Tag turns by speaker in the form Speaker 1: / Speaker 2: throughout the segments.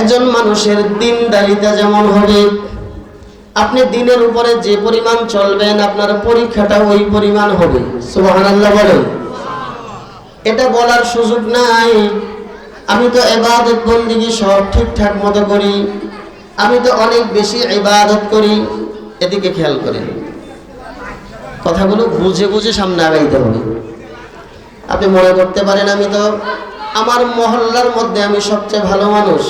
Speaker 1: একজন মানুষের দিনদারিতা যেমন হবে, আপনি দিনের উপরে যে পরিমাণ চলবেন আপনার পরীক্ষাটা ওই পরিমাণ হবে। সুবহানাল্লাহ বলেন। এটা বলার সুযোগ নাই আমি তো ইবাদত বন্দেগী সব ঠিকঠাক মতো করি, আমি তো অনেক বেশি ইবাদত করি। এদিকে খেয়াল করেন, কথাগুলো বুঝে বুঝে সামনে আগাইতে হবে। আপনি মনে করতে পারেন আমি তো আমার মহল্লার মধ্যে আমি সবচেয়ে ভালো মানুষ,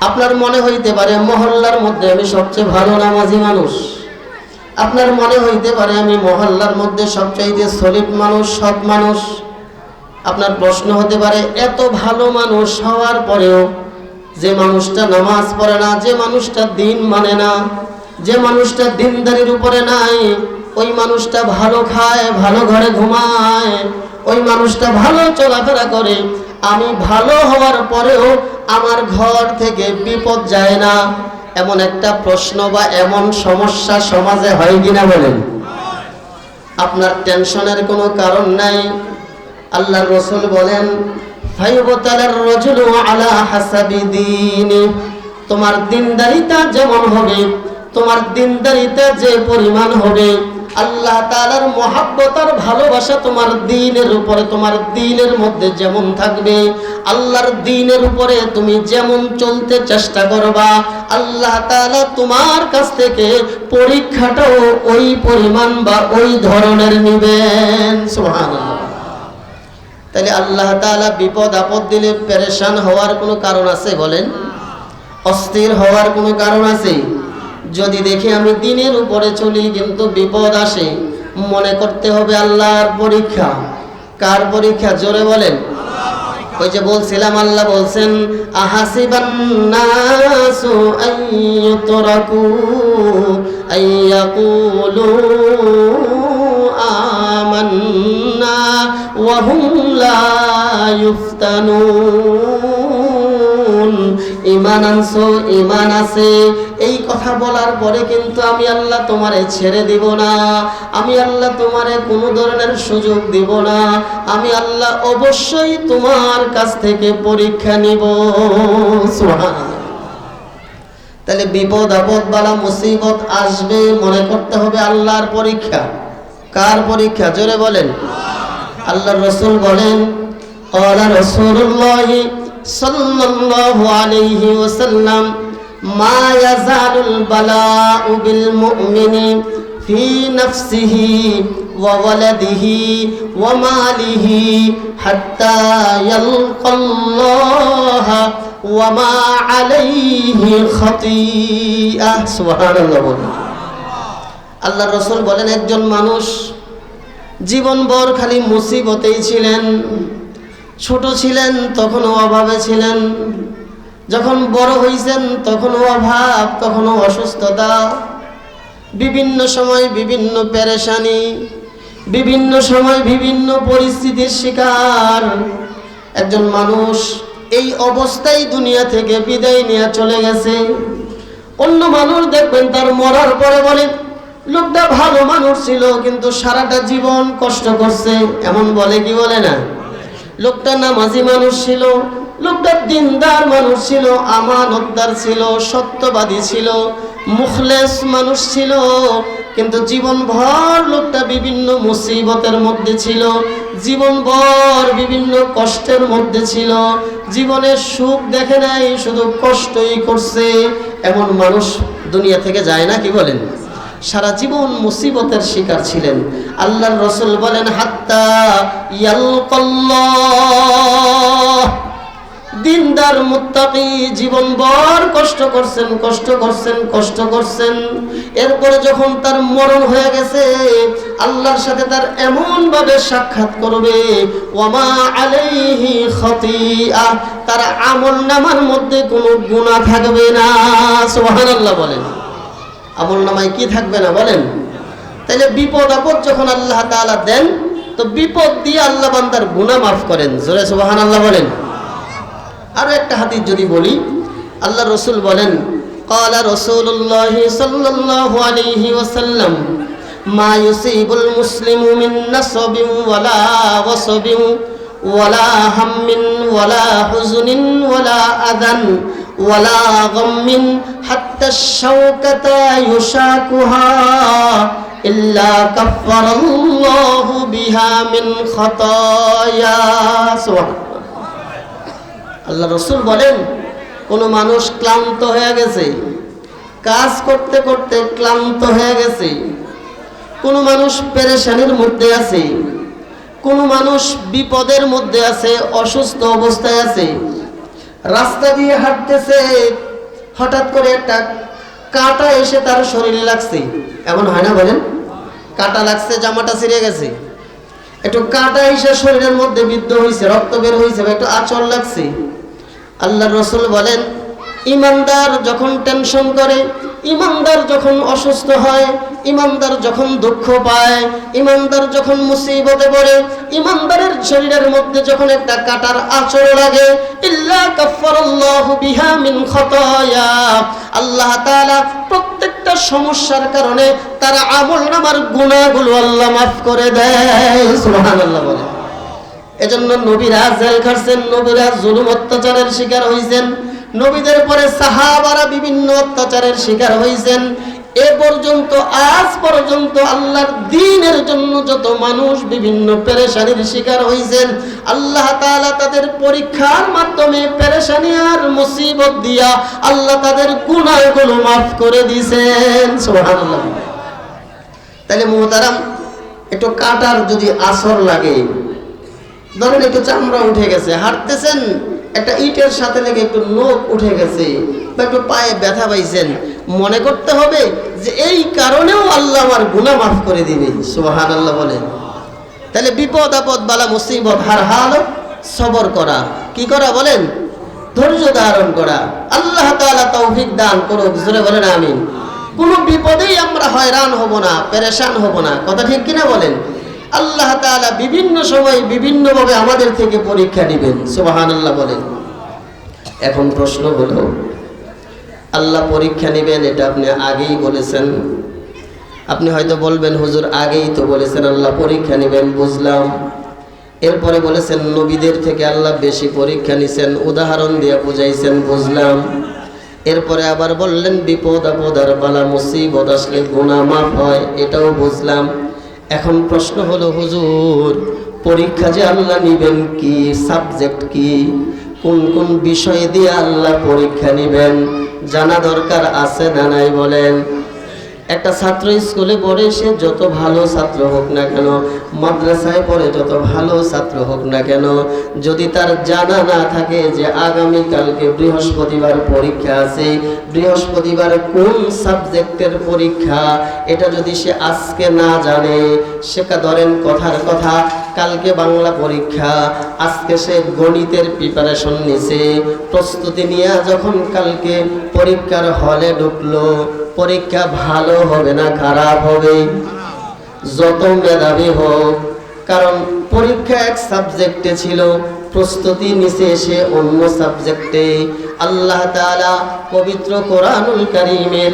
Speaker 1: আপনার মনে হইতে পারে মহল্লার মধ্যে আমি সবচেয়ে ভালো নামাজি মানুষ, আপনার মনে হইতে পারে আমি মহল্লার মধ্যে সবচাইতে সলিড মানুষ, সৎ মানুষ। আপনার প্রশ্ন হতে পারে এত ভালো মানুষ হওয়ার পরেও যে মানুষটা নামাজ পড়ে না, যে মানুষটা দিন মানে না, যে মানুষটা দিনদারির উপরে নাই, ওই মানুষটা ভালো খায়, ভালো ঘরে ঘুমায়, ওই মানুষটা ভালো চলাফেরা করে, আমি ভালো হওয়ার পরেও আমার ঘর থেকে বিপদ যায় না, এমন একটা প্রশ্ন বা এমন সমস্যা সমাজে হয় কিনা বলেন? আপনার টেনশনের কোনো কারণ নাই। আল্লাহর রাসূল বলেন ফায়ুবতালার রাজুলু আলা হাসাবি দীনি, তোমার দিনদারিতা যেমন হবে, তোমার দিনদারিতা যে পরিমাণ হবে, আল্লাহ তাআলার মহব্বত আর ভালোবাসা তোমার দ্বীনের উপরে, তোমার দ্বীনের মধ্যে যেমন থাকবে, আল্লাহর দ্বীনের উপরে তুমি যেমন চলতে চেষ্টা করবা, আল্লাহ তাআলা তোমার কাছ থেকে পরীক্ষাটাও ওই পরিমাণ বা ওই ধরনের নেবেন। সুবহানাল্লাহ। তাহলে আল্লাহ তাআলা বিপদ আপদ দিলে পেরেশান হওয়ার কোনো কারণ আছে বলেন? অস্থির হওয়ার কোনো কারণ আছে? যদি দেখি আমি দিনের উপরে চলি কিন্তু বিপদ আসে, মনে করতে হবে আল্লাহর পরীক্ষা। কার পরীক্ষা? জোরে বলেন। ওই যে বলছিলাম আল্লাহ বলছেন আহাসিবান নাসু আইয়ুতরাকু আইয়াকুলু আমান্না ওয়া হুম লা ইফতানুন। ঈমান আনছো, ঈমান আছে, এই কথা বলার পরে কিন্তু আমি আল্লাহ তোমারে ছেড়ে দিব না, আমি আল্লাহ তোমারে কোনো ধরনের সুযোগ দিব না, আমি আল্লাহ অবশ্যই তোমার কাছ থেকে পরীক্ষা নিব। সুবহানাল্লাহ। তাহলে বিপদ আপদ বালা মুসিবত আসবে, মনে করতে হবে আল্লাহর পরীক্ষা। কার পরীক্ষা? জোরে বলেন। আল্লাহর রাসূল বলেন ক্বালা রাসূলুল্লাহ সাল্লাল্লাহু আলাইহি ওয়াসাল্লাম মা ইয়াজালুল বালাউ বিল মুমিনি ফি নাফসিহি ওয়া ওয়ালাদিহি ওয়া মালিহি হাত্তা ইয়ালকাল্লাহ ওয়া মা আলাইহি খাতিআহ। সুবহানাল্লাহ। আল্লাহর রাসূল বলেন একজন মানুষ জীবনভর খালি মুসিবতেই ছিলেন, ছোট ছিলেন তখনও অভাবে ছিলেন, যখন বড় হইছেন তখনও অভাব, তখনও অসুস্থতা, বিভিন্ন সময় বিভিন্ন পেরেশানি, বিভিন্ন সময় বিভিন্ন পরিস্থিতির শিকার। একজন মানুষ এই অবস্থায় দুনিয়া থেকে বিদায় নিয়ে চলে গেছে। অন্য মানুষ দেখবেন তার মরার পরে বলে লোকটা ভালো মানুষ ছিল কিন্তু সারাটা জীবন কষ্ট করছে, এমন বলে কি বলে না? লোকটা নামাজি মানুষ ছিল, লোকটা দিনদার মানুষ ছিল, আমানতদার ছিল, সত্যবাদী ছিল, মুখলেস মানুষ ছিল, কিন্তু জীবনভর লোকটা বিভিন্ন মুসিবতের মধ্যে ছিল, জীবনভর বিভিন্ন কষ্টের মধ্যে ছিল, জীবনের সুখ দেখে নাই, শুধু কষ্টই করছে। এমন মানুষ দুনিয়া থেকে যায় না, কি বলেন? সারা জীবন মুসিবতের শিকার ছিলেন। আল্লাহর রাসূল বলেন হাত্তা ইয়ালকাল্লাহ, দিনদার মুত্তাকি জীবনভর কষ্ট করছেন, এরপরে যখন তার মরণ হয়ে গেছে আল্লাহর সাথে তার এমন ভাবে সাক্ষাৎ করবে ওয়ামা আলাইহি খাতিআ, তার আমলনামার মধ্যে কোনো গুনাহ থাকবে না। সুবহানাল্লাহ বলেন। আমলনামায় কি থাকবে না বলেন? তাহলে বিপদ আপদ যখন আল্লাহ তাআলা দেন তো বিপদ দিয়ে আল্লাহ বান্দার গুনাহ মাফ করেন। জোরে সুবহানাল্লাহ বলেন। আরো একটা হাদিস যদি বলি, আল্লাহর রাসূল বলেন ক্বালা রাসূলুল্লাহ সাল্লাল্লাহু আলাইহি ওয়াসাল্লাম মা ইউসিবুল মুসলিমু মিন নাসাবিন ওয়ালা ওয়াসাবিন ওয়ালা হাম্মিন ওয়ালা হুজনিন ওয়ালা আযান ওয়ালা গাম্মিন হাত্তা শাওকাতা ইউশাকুহা ইল্লা কাফফারাল্লাহু বিহা মিন খাতায়া। সুবহানাল্লাহ। আল্লাহ রাসূল বলেন, কোন মানুষ ক্লান্ত হয়ে গেছে, কাজ করতে করতে ক্লান্ত হয়ে গেছে, কোন মানুষ পেরেশানির মধ্যে আছে, কোন মানুষ বিপদের মধ্যে আছে, অসুস্থ অবস্থায় আছে, রাস্তা দিয়ে হাঁটতেছে, হঠাৎ করে একটা কাঁটা এসে তার শরীরে লাগছে, এমন হয় না বলেন? কাঁটা লাগছে, জামাটা ছিঁড়ে গেছে, একটু কাঁটা এসে শরীরের মধ্যে বিদ্ধ হয়েছে, রক্ত বের হয়েছে, একটু আঁচড় লাগছে। আল্লাহর রাসূল বলেন, ইমানদার যখন টেনশন করে, ইমানদার যখন অসুস্থ হয়, ইমানদার যখন দুঃখ পায়, ইমানদার যখন মুসিবতে পড়ে, ইমানদারের শরীরের মধ্যে যখন একটা কাঁটার আঁচড় লাগে, ইল্লা কাফফারাল্লাহু বিহা মিন খাতায়া, আল্লাহ তাআলা প্রত্যেকটা সমস্যার কারণে তার আমলনামার গুনাহগুলো আল্লাহ মাফ করে দেয়। সুবহানাল্লাহ বলে। এজন্য নবীরা জেল খাটছেন, নবীরা জুলুম অত্যাচারের শিকার হয়েছেন, নবীদের পরে সাহাবারা বিভিন্ন অত্যাচারের শিকার হয়েছেন। এ পর্যন্ত, আজ পর্যন্ত আল্লাহর দ্বীনের জন্য যত মানুষ বিভিন্ন পেরেশানির শিকার হয়েছেন, আল্লাহ তাআলা তাদের পরীক্ষার মাধ্যমে পেরেশানি আর মুসিবত দিয়া আল্লাহ তাদের গুনাহগুলো মাফ করে দিয়েছেন। সুবহানাল্লাহ। তাহলে মুহতারাম, একটু কাঁটার যদি আসর লাগে, ধরেন একটু চামড়া উঠে গেছে, হাঁটতেছেন, একটা ইটের সাথে লেগে একটু নখ উঠে গেছে বা একটু পায়ে ব্যথা পাইছেন, মনে করতে হবে যে এই কারণেও আল্লাহ আমার গুনাহ মাফ করে দিবে। সুবহানাল্লাহ বলেন। তাহলে বিপদ আপদ বালা মুসিবত হার হালত সবর করা, কি করা বলেন? ধৈর্য ধারণ করা। আল্লাহ তাআলা তৌফিক দান করুক, জোরে বলেন আমিন। কোনো বিপদেই আমরা হয়রান হব না, পেরেশান হব না, কথা ঠিক কিনা বলেন? আল্লাহ তাআলা বিভিন্ন সময় বিভিন্নভাবে আমাদের থেকে পরীক্ষা নেবেন। সুবহানাল্লাহ বলেন। এখন প্রশ্ন হলো, আল্লাহ পরীক্ষা নেবেন এটা আপনি আগেই বলেছেন। আপনি হয়তো বলবেন, হুজুর আগেই তো বলেছেন আল্লাহ পরীক্ষা নেবেন, বুঝলাম। এরপরে বলেছেন নবীদের থেকে আল্লাহ বেশি পরীক্ষা নিছেন, উদাহরণ দিয়ে বুঝাইছেন, বুঝলাম। এরপরে আবার বললেন বিপদ আপদ আর বালা মুসিবত আসলে গুনাহ মাফ হয়, এটাও বুঝলাম। এখন প্রশ্ন হলো, হুজুর পরীক্ষা যে আল্লাহ নিবেন, কি সাবজেক্ট, কি কোন কোন বিষয় দিয়ে আল্লাহ পরীক্ষা নিবেন জানা দরকার আছে না নাই বলেন? একটা ছাত্র স্কুলে পড়ে, সে যত ভালো ছাত্র হোক না কেন, মাদ্রাসায় পড়ে যত ভালো ছাত্র হোক না কেন, যদি তার জানা না থাকে যে আগামীকালকে বৃহস্পতিবার পরীক্ষা আছে, বৃহস্পতিবার কোন সাবজেক্টের পরীক্ষা, এটা যদি সে আজকে না জানে, সে ধরেন কথার কথা কালকে বাংলা পরীক্ষা, আজকে সে গণিতের প্রিপারেশন নিছে, প্রস্তুতি নিয়ে যখন কালকে পরীক্ষার হলে ঢুকলো, পরীক্ষা ভালো হবে না খারাপ হবে? যত মেধাবী হোক, কারণ পরীক্ষা এক সাবজেক্টে ছিল, প্রস্তুতি নিছে সে অন্য সাবজেক্টে। আল্লাহ তাআলা পবিত্র কোরআনুল কারীমের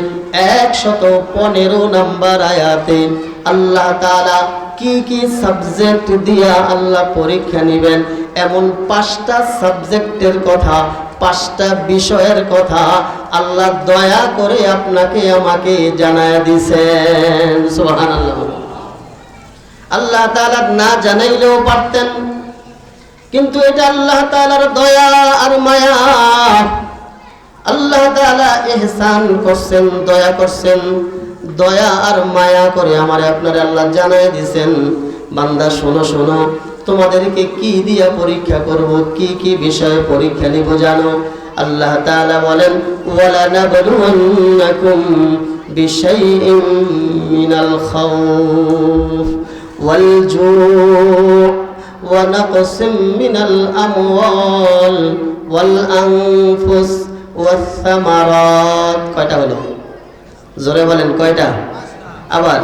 Speaker 1: 115 নম্বর আয়াতে আল্লাহ তাআলা কি কি সাবজেক্ট দিয়া আল্লাহ পরীক্ষা নেবেন এমন 5টা সাবজেক্টের কথা, 5টা বিষয়ের কথা আল্লাহ দয়া করে আপনাকে আমাকে জানায় দিয়েছেন। সুবহানাল্লাহ। আল্লাহ তাআলা না জানাইলেও পারতেন, কিন্তু এটা আল্লাহ তাআলার দয়া আর মায়া। আল্লাহ তাআলা ইহসান করছেন, দয়া করছেন, দয়া আর মায়া করে আমারে আপনারে আল্লাহ জানায় দিয়েছেন, বান্দা শোনো শোনো, তোমাদেরকে কি দিয়া পরীক্ষা করব, কি কি বিষয়ে পরীক্ষা নিব জানো? আল্লাহ তাআলা বলেন, ওয়ালা নাবলুওয়ান্নাকুম বিশাইইন মিনাল খাউফ ওয়াল জু' ওয়া নাকসিম মিনাল আমওয়াল ওয়াল আনফুস ওয়াস সামারাত। কয়টা হলো? জোরে বলেন কয়টা? আবার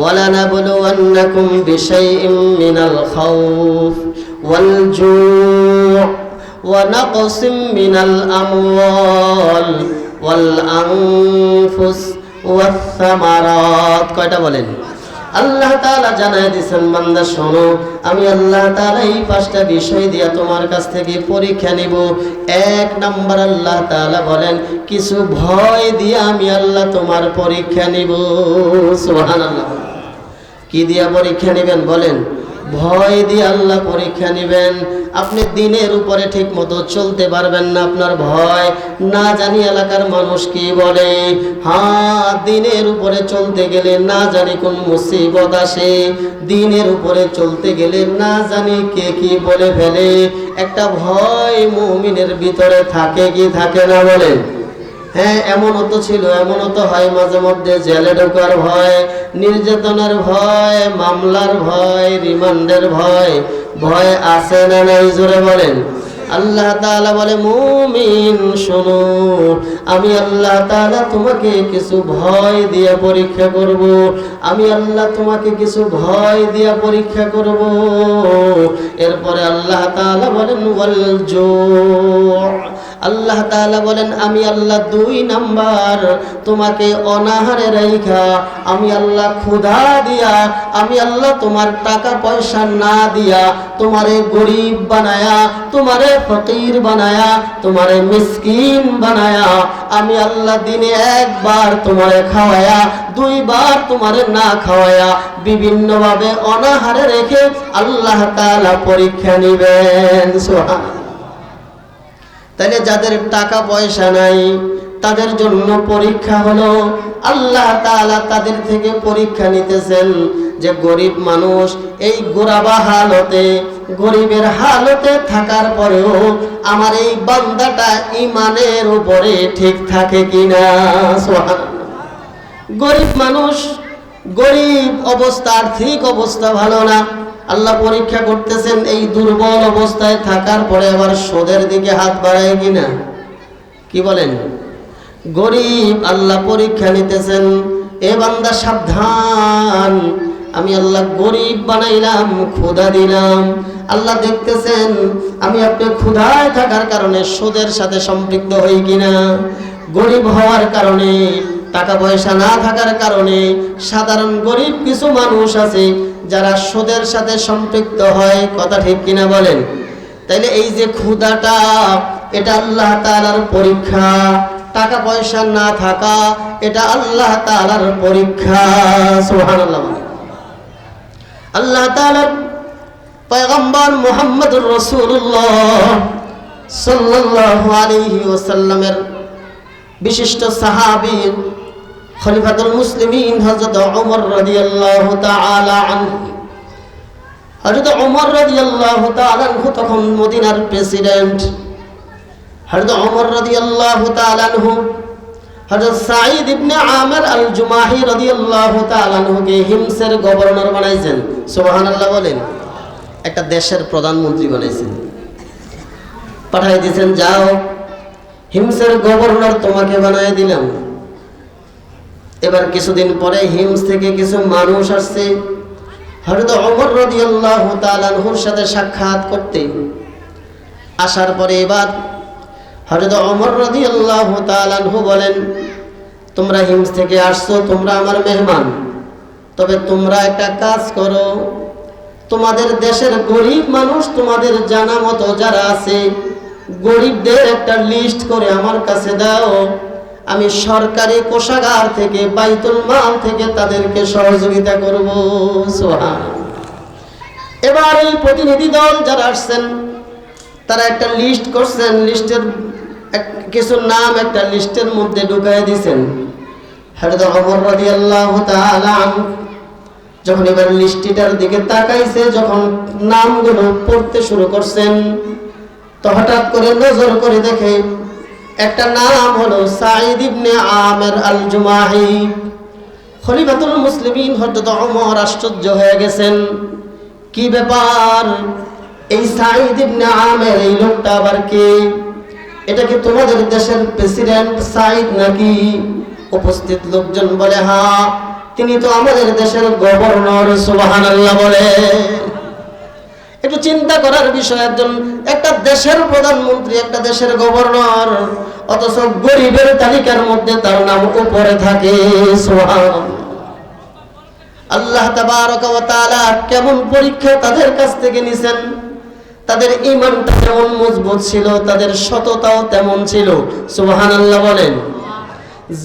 Speaker 1: وَلَنَبْلُوَنَّكُمْ بِشَيْءٍ مِّنَ الْخَوْفِ وَالْجُوعِ وَنَقْصٍ مِّنَ الْأَمْوَالِ وَالْأَنفُسِ وَالثَّمَرَاتِ। কয়টা বলেন? আল্লাহ তাআলা জানায় দিয়েছেন, বান্দা শোনো, আমি আল্লাহ তাআলা এই 5টা বিষয় দিয়ে তোমার কাছ থেকে পরীক্ষা নিব। 1 নাম্বার আল্লাহ তাআলা বলেন, কিছু ভয় দিয়ে আমি আল্লাহ তোমার পরীক্ষা নিব। সুবহানাল্লাহ। কি দিয়া পরীক্ষা নেবেন বলেন? ভয় দিয়ে আল্লাহ পরীক্ষা নেবেন। আপনি দিনের উপরে ঠিক মতো চলতে পারবেন না, আপনার ভয়, না জানি এলাকার মানুষ কি বলে। হ্যাঁ, দিনের উপরে চলতে গেলে না জানি কোন মুসিবত আসে, দিনের উপরে চলতে গেলে না জানি কে কি বলে ফেলে। একটা ভয় মুমিনের ভিতরে থাকে কি থাকে না বলেন? হ্যাঁ, এমনও তো ছিল, এমনও তো হয় মাঝে মধ্যে, জেলে ঢোকার ভয়, নির্যাতনের ভয়, মামলার ভয়, রিমান্ডের ভয়। ভয় আছে না নাই জোরে বলেন? আল্লাহ তাআলা বলে, মুমিন শোনো, আমি আল্লাহ তাআলা তোমাকে কিছু ভয় দিয়ে পরীক্ষা করব। আমি আল্লাহ তোমাকে কিছু ভয় দিয়ে পরীক্ষা করব। এরপরে আল্লাহ তাআলা বলেন, ওয়াল জু', আল্লাহ তাআলা বলেন, আমি আল্লাহ 2 নাম্বার তোমাকে অনাহারে রাইখা, আমি আল্লাহ ক্ষুধা দিয়া, আমি আল্লাহ তোমার টাকা পয়সা না দিয়া তোমারে গরিব বানায়া, তোমারে ফকির বানায়া, তোমারে মিসকিন বানায়া, আমি আল্লাহ দিনে 1 বার তোমারে খাওয়ায়া, 2 বার তোমারে না খাওয়ায়া, বিভিন্ন ভাবে অনাহারে রেখে আল্লাহ তাআলা পরীক্ষা নেবেন। সুবহানাল্লাহ। তাইলে যাদের টাকা পয়সা নাই তাদের জন্য পরীক্ষা হলো, আল্লাহ তাআলা তাদের থেকে পরীক্ষা নিতেছেন যে গরিব মানুষ এই গোরাবা হালতে, গরিবের হালতে থাকার পরেও আমার এই বান্দাটা ঈমানের উপরে ঠিক থাকে কিনা। সুবহানাল্লাহ। গরিব মানুষ, গরিব অবস্থা, আর্থিক অবস্থা ভালো না, আল্লাহ পরীক্ষা করতেছেন এই দুর্বল অবস্থায় থাকার পরে আবার সুদের দিকে হাত বাড়ায় কিনা। কি বলেন? গরিব, আল্লাহ পরীক্ষা নিতেছেন, এ বান্দা সাবধান, আমি আল্লাহ গরিব বানাইলাম, ক্ষুধা দিলাম। আল্লাহ দেখতেছেন আমি আপনি ক্ষুধায় থাকার কারণে সুদের সাথে সম্পৃক্ত হই কিনা। গরিব হওয়ার কারণে, টাকা পয়সা না থাকার কারণে সাধারণ গরিব কিছু মানুষ আছে যারা সুদের সাথে সম্পৃক্ত হয়। কথা ঠিক কিনা বলেন? তাইলে এই যে ক্ষুধাটা, এটা আল্লাহ তাআলার পরীক্ষা। টাকা পয়সা না থাকা, এটা আল্লাহ তাআলার পরীক্ষা। সুবহানাল্লাহ। আল্লাহ তাআলার পয়গম্বর মুহাম্মদুর রাসূলুল্লাহ সাল্লাল্লাহু আলাইহি ওয়াসাল্লামের বিশিষ্ট সাহাবী খলিফাতুল মুসলিমিন হযরত ওমর রাদিয়াল্লাহু তাআলা আনহু, হযরত ওমর রাদিয়াল্লাহু তাআলা আনহু তখন মদিনার প্রেসিডেন্ট। হযরত ওমর রাদিয়াল্লাহু তাআলা আনহু হযরত সাঈদ ইবনে আমির আল জুমাহি রাদিয়াল্লাহু তাআলা আনহুকে হিমসের গভর্নর বানাইছেন। সুবহানাল্লাহ বলেন। একটা দেশের প্রধানমন্ত্রী বানাইছেন, পাঠাই দিয়েছেন, যাও হিমসের গভর্নর তোমাকে বানাই দিলাম। এবার কিছুদিন পরে হিমস থেকে কিছু মানুষ আসছে হযরত ওমর রাদিয়াল্লাহু তাআলা আনহুর সাথে সাক্ষাৎ করতে। আসার পরে এবার হযরত ওমর রাদিয়াল্লাহু তাআলা আনহু বলেন, তোমরা হিমস থেকে আসছো, তোমরা আমার মেহমান, তবে তোমরা একটা কাজ করো, তোমাদের দেশের গরিব মানুষ, তোমাদের জানা মতো যারা আছে, গরিবদের একটা লিস্ট করে আমার কাছে দাও, আমি সরকারি কোষাগার থেকে, বাইতুল মাল থেকে তাদেরকে সহযোগিতা করব। সুবহানাল্লাহ। এবার এই প্রতিনিধি দল যারা আসছেন তারা একটা লিস্ট করছেন, লিস্টের কিছু নাম একটা লিস্টের মধ্যে ঢুকায় দিয়েছেন। হযরত ওমর রাদিয়াল্লাহু তাআলা আনহু যখন এবার লিস্টটার দিকে তাকাইছে, যখন নামগুলো পড়তে শুরু করছেন, তো হঠাৎ করে নজর করে দেখে একটা নাম হলো সাঈদ ইবনে আমির আল জুমাহি। খলিফাতুল মুসলিমিন হযরত ওমর আশ্চর্য হয়ে গেছেন, কি ব্যাপার, এই সাঈদ ইবনে আমির এই লোকটা আবার কে? এটা কি তোমাদের দেশের প্রেসিডেন্ট সাঈদ নাকি? উপস্থিত লোকজন বলে, হ্যাঁ, তিনি তো আমাদের দেশের গভর্নর। সুবহানাল্লাহ বলে। একটু চিন্তা করার বিষয়, একজন একটা দেশের প্রধানমন্ত্রী, একটা দেশের গভর্নর, অথচ গরিবের তালিকার মধ্যে তার নাম উপরে থাকে। সুবহানাল্লাহ। আল্লাহ তাবারকা ওয়া তাআলা কেমন পরীক্ষা তাদের কাছ থেকে নিছেন, তাদের ঈমানটা যেমন মজবুত ছিল, তাদের সততাও তেমন ছিল। সুবহানাল্লাহ বলেন।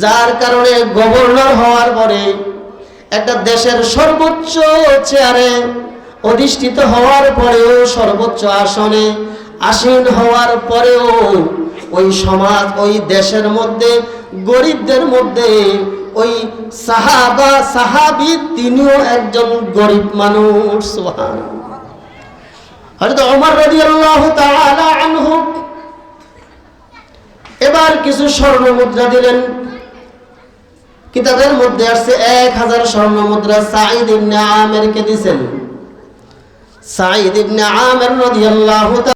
Speaker 1: যার কারণে গভর্নর হওয়ার পরে, একটা দেশের সর্বোচ্চ চেয়ারে অধিষ্ঠিত হওয়ার পরেও, সর্বোচ্চ আসনে আসীন হওয়ার পরেও ওই সমাজ, ওই দেশের মধ্যে গরিবদের মধ্যে ওই সাহাবী তিনিও একজন গরিব মানুষ। সুবহানাল্লাহ। হযরত ওমর রাদিয়াল্লাহু তাআলা আনহু এবার কিছু স্বর্ণ মুদ্রা দিলেন। কিতাবের মধ্যে আসছে 1000 স্বর্ণ মুদ্রা সাঈদ ইবনে আমেরকে দিয়েছেন। সাঈদ ইবনে আমের রাদিয়াল্লাহু